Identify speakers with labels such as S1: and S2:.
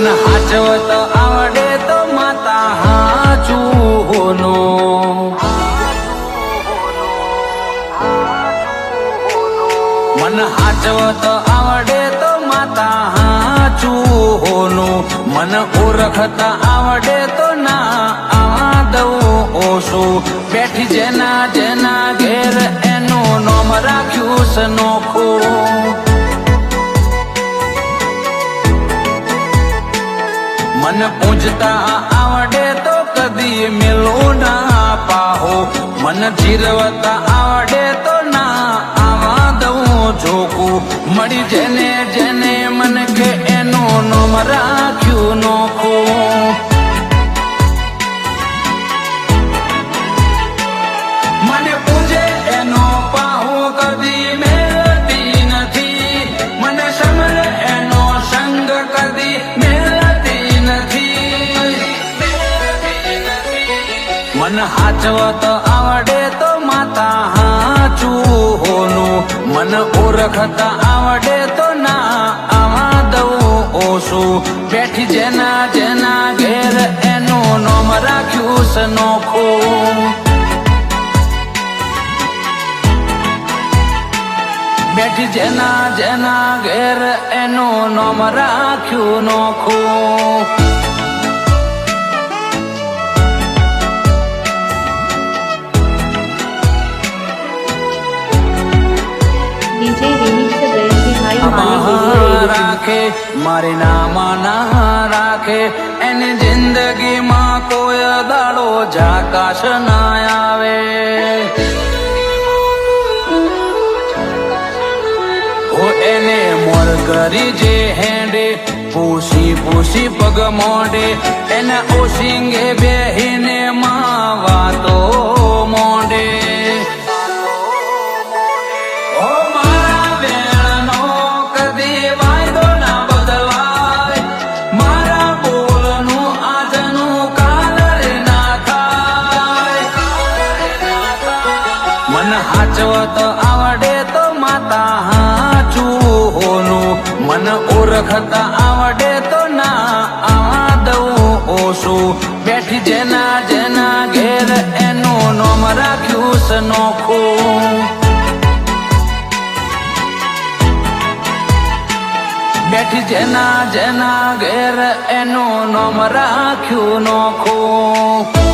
S1: મન હાચવત આવડે તો માતા હાચુનો મન હાચવત આવડે તો માતા હાચુનું મન ઓળખતા આવડે તો ના આવા દઉં ઓછું બેઠી જેના જેના ઘેર એનું નામ રાખ્યું છે નોખું મન પૂજતા આવડે તો કદી મેલું ના પાહો મન જીરવતા આવડે તો ના આવા દઉં જોકું મળી જેને જેને મન કે એનું નામ રાખ્યું નોખું મને પૂજે એનો પાહો કદી મેળતી નથી મને સમરે એનો સંગ કદી મન હાચવત આવડે તો માતા હાચુનું મન ઓળખતા આવડે તો ના આવા દઉં ઓછું બેઠી જેના જેના ઘેર એનું નામ રાખ્યું છે નોખું બેઠી જેના જેના ઘેર એનું નામ રાખ્યું નોખું રાખે મારી નામાં ના રાખે એની જિંદગીમાં કોઈ દાડો જાકાશ ના આવે ઓ એને મોર કરી જે હેડે પૂસી પૂસી પગ મોડે એના ઓશિંગે બેહીને માં વાતો મોડે હાચવત આવડે તો માતા હાચુનું મન ઓળખતા આવડે તો ના આવા દઉં ઓછું બેઠી જેના જેના ઘેર એનું નામ રાખ્યું છે નોખું બેઠી જેના જેના ઘેર એનું નામ રાખ્યું નોખું